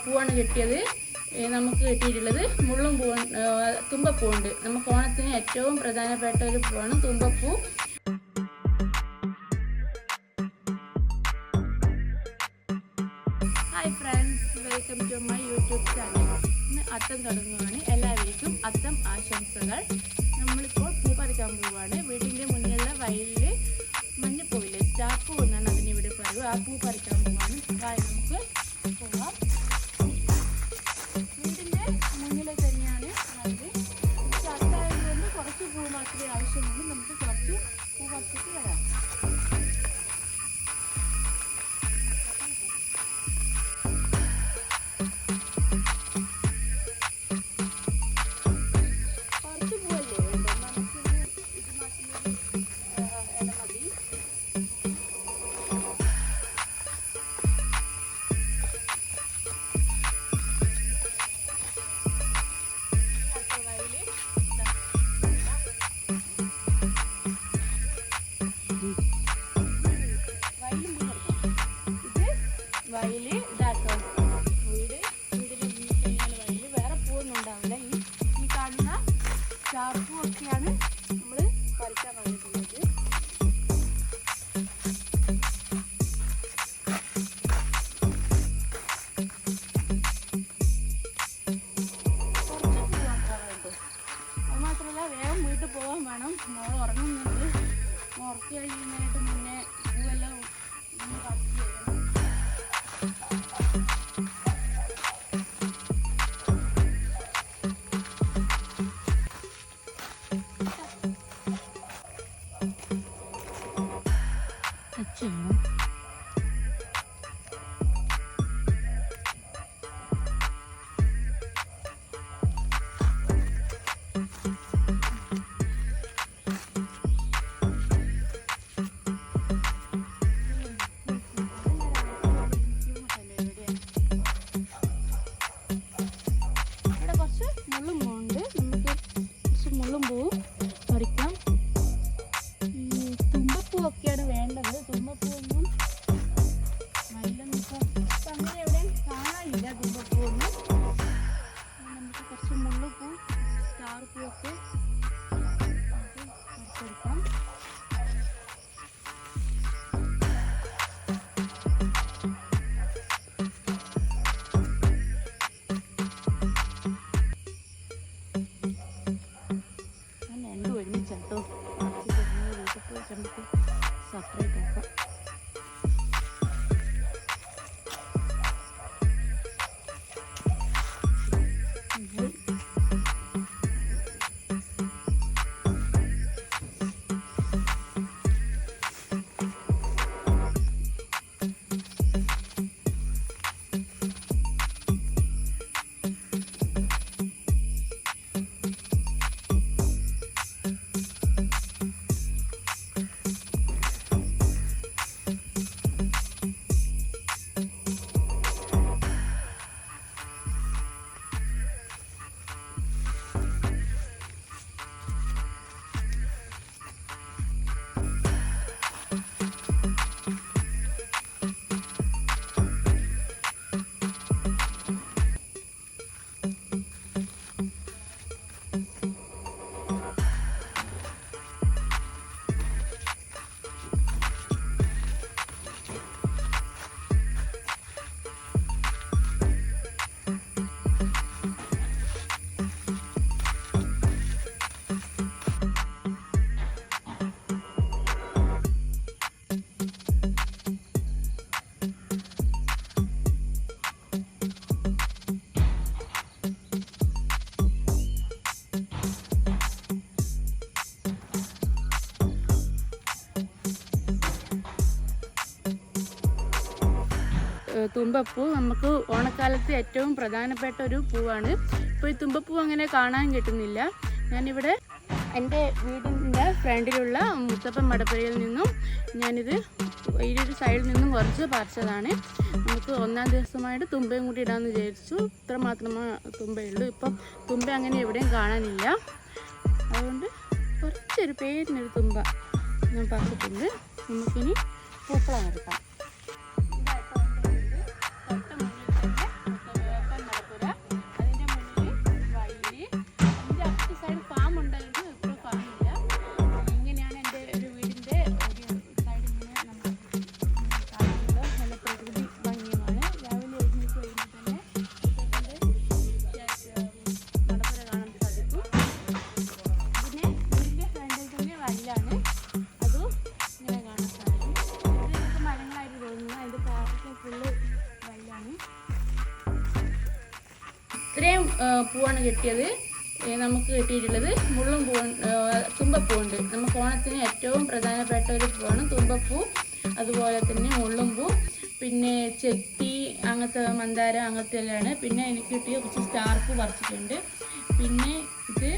പൂവാണ് കിട്ടിയത്. നമുക്ക് കിട്ടിയിട്ടുള്ളത് മുള്ളും പൂവ്, തുമ്പപ്പൂവുണ്ട്. നമുക്ക് ഓണത്തിന് ഏറ്റവും പ്രധാനപ്പെട്ട ഒരു പൂവാണ് തുമ്പപ്പൂ. Hi friends, welcome to my YouTube channel. ഇന്ന് അത്തം തുടങ്ങുകയാണ്. എല്ലാവർക്കും അത്തം ആശംസകൾ. നമ്മളിപ്പോൾ പൂ പറിക്കാൻ പോവുകയാണ്. വീടിൻ്റെ മുന്നിലുള്ള വയലിൽ മഞ്ഞപ്പൂവില്ലേ, സ്റ്റാർപ്പൂ എന്നാണ് അതിനിവിടെ പറയുക. ആ പൂ പറിക്കാൻ പോവുകയാണ്. നമുക്ക് പോവാം. വീടിൻ്റെ മുന്നിൽ തന്നെയാണ് അത്. അത്തായതുകൊണ്ട് കുറച്ച് പൂ മാത്രമേ ആവശ്യമുള്ളൂ. നമുക്ക് കുറച്ച് പൂ പറിച്ചിട്ട് വരാം. വയല് ഇതാക്കാം. വീടിൻ്റെ വയല് വേറെ പൂവൊന്നും ഉണ്ടാവില്ല. ഈ കാണുന്ന ചാർപ്പൂ ഒക്കെയാണ് നമ്മൾ പറിക്കാൻ വന്നിട്ടുള്ളത്. കുറച്ച് പൂ മാത്രമേ വേണ്ടൂ. അത് മാത്രമല്ല, വേഗം വീട്ടിൽ പോകാൻ വേണം. മോൾ ഉറങ്ങുന്നുണ്ട്. ഉറക്കി കഴിയുന്നതിനായിട്ട് മുന്നേ പൂവെല്ലാം ഒന്ന് പറിച്ച് ചെയ്യണം. ഒക്കെയാണ് വേണ്ടത്. തുമ്പപ്പൂവൊന്നും നല്ലൊന്നും അങ്ങനെ എവിടെയും കാണാനില്ല. തുമ്പപ്പൂവൊന്നും നമുക്ക് കുറച്ച് മുള്ളുപൂ, സ്റ്റാർ പൂവൊക്കെ പറിച്ചെടുക്കാം. ഞാൻ രണ്ടും ഒരുമിച്ചോ സെപ്പറേറ്റ് ആക്കാം. തുമ്പപ്പൂ നമുക്ക് ഓണക്കാലത്ത് ഏറ്റവും പ്രധാനപ്പെട്ട ഒരു പൂവാണ്. ഇപ്പോൾ ഈ തുമ്പപ്പൂ അങ്ങനെ കാണാൻ കിട്ടുന്നില്ല. ഞാനിവിടെ എൻ്റെ വീടിൻ്റെ ഫ്രണ്ടിലുള്ള മുത്തപ്പൻ മടപ്പുരയിൽ നിന്നും ഞാനിത് ഈ ഒരു സൈഡിൽ നിന്നും കുറച്ച് പറിച്ചതാണ്. നമുക്ക് ഒന്നാം ദിവസമായിട്ട് തുമ്പയും കൂടി ഇടാമെന്ന് വിചാരിച്ചു. ഇത്ര മാത്രമേ തുമ്പയുള്ളൂ. ഇപ്പം തുമ്പ അങ്ങനെ എവിടെയും കാണാനില്ല. അതുകൊണ്ട് കുറച്ചൊരു പേരിനൊരു തുമ്പ ഞാൻ പറിച്ചിട്ടുണ്ട്. നമുക്കിനി പൂക്കളം എടുക്കാം. തൊട്ട് മുന്നിൽ തന്നെ പൂവാണ് കിട്ടിയത്. നമുക്ക് കിട്ടിയിട്ടുള്ളത് മുള്ളും പൂ, തുമ്പപ്പൂവുണ്ട്. നമുക്ക് ഓണത്തിന് ഏറ്റവും പ്രധാനപ്പെട്ട ഒരു പൂവാണ് തുമ്പപ്പൂ. അതുപോലെ തന്നെ മുള്ളും പൂ, പിന്നെ ചെത്തി, അങ്ങനത്തെ മന്ദാര, അങ്ങനത്തെ എല്ലാമാണ്. പിന്നെ എനിക്ക് കിട്ടിയ കുറച്ച് സ്റ്റാർ പൂ പറിച്ചിട്ടുണ്ട്. പിന്നെ ഇത്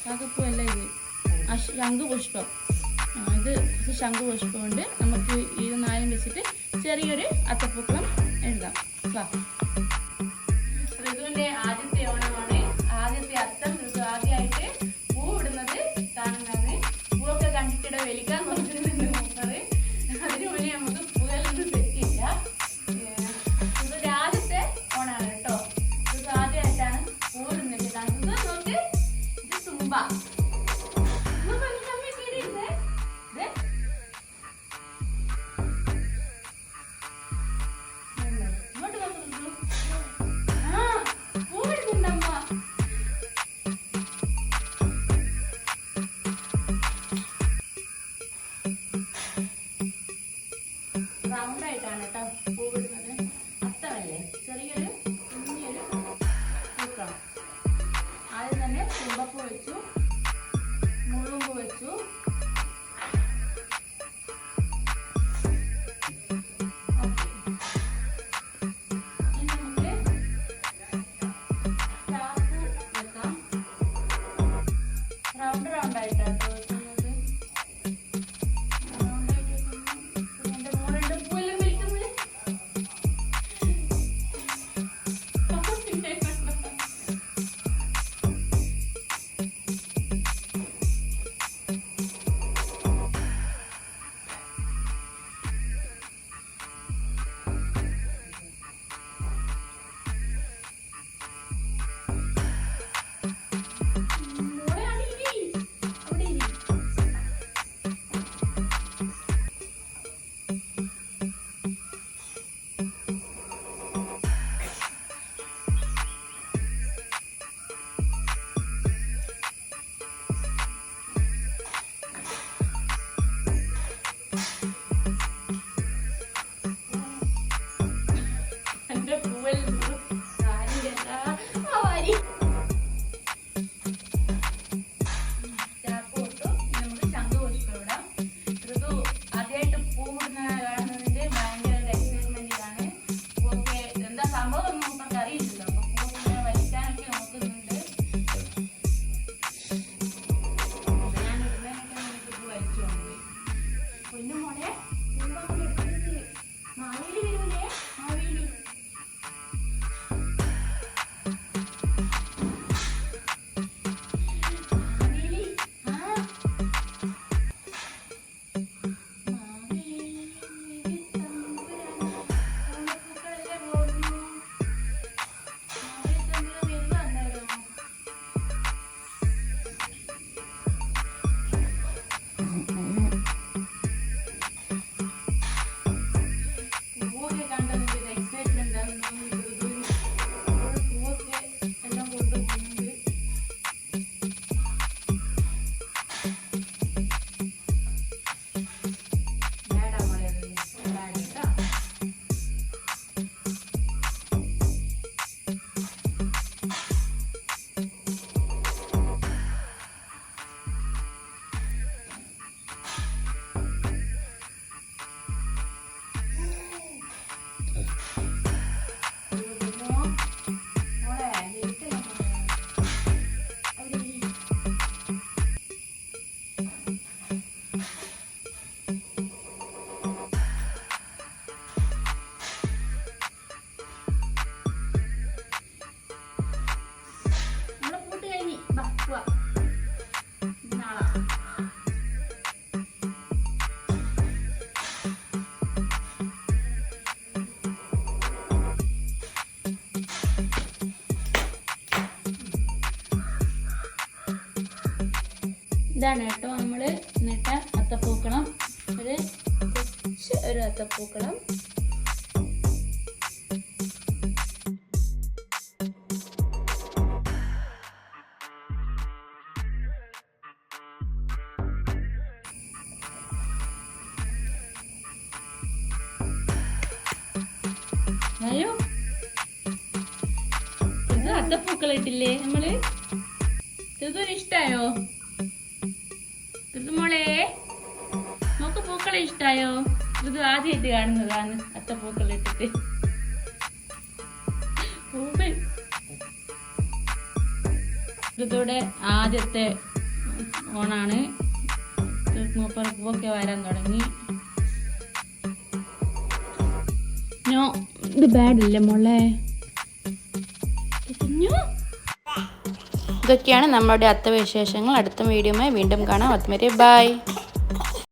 കാക്കപ്പൂ അല്ല, ഇത് ശംഖുപുഷ്പം. ഇത് കുറച്ച് ശംഖുപുഷ്പമുണ്ട്. നമുക്ക് ഇത് 4 വെച്ചിട്ട് ചെറിയൊരു അത്തപ്പൂക്കളം എഴുതാം. ഋതുവിൻ്റെ ആദ്യത്തെ ഓണമാണ്. ആദ്യത്തെ അത്തം ഋതു ആദ്യമായിട്ട് പൂ ഇടുന്നത് കാണുന്നതാണ്. പൂവൊക്കെ കണ്ടിട്ടിട വലിക്കാൻ നോക്കുന്നത് നോക്കുന്നത്. അതിനു മുന്നേ നമുക്ക് പൂവെല്ലാം തെറ്റില്ല. ഋതുവിൻ്റെ ആദ്യത്തെ ഓണാണ് കേട്ടോ. ഋതു ആദ്യമായിട്ടാണ് പൂ ഇടുന്നത് കാണുന്നത്. നോക്ക്, ഇത് തുമ്പ. റൗണ്ടായിട്ടാണ് കേട്ടോ പൂവിടുന്നത്. അത്തമല്ലേ, ചെറിയൊരു കുഞ്ഞൊരു പൂക്കളാണ്. ആദ്യം തന്നെ തുമ്പപ്പൂ വെച്ചു, മുള്ളുമ്പൂ വെച്ചു. ഇനി നമുക്ക് സ്റ്റാർപ്പൂ വെക്കാം. റൗണ്ടായിട്ടാണ് വെക്കുന്നത്. ഇതാണ് കേട്ടോ നമ്മൾ നട്ട അത്തപ്പൂക്കളം. ഒരു അത്തപ്പൂക്കളം. അയ്യോ അത്തപ്പൂക്കൾ ഇട്ടില്ലേ നമ്മള്? ഋതുവിന് ഇഷ്ടായോ? ഋതുമോളെ നോക്ക് പൂക്കളെ ഇഷ്ടായോ? ഋതു ആദ്യമായിട്ട് കാണുന്നതാണ് അത്തപ്പൂക്കൾ ഇട്ടിട്ട്. ഋതുവിടെ ആദ്യത്തെ ഓണാണ്. മൂപ്പറപ്പൊക്കെ വരാൻ തുടങ്ങി. ഇത് ബാഡില്ല മോളെ. ഇതൊക്കെയാണ് നമ്മുടെ അത്തവിശേഷങ്ങൾ. അടുത്ത വീഡിയോയുമായി വീണ്ടും കാണാം. അതുവരെ ബൈ.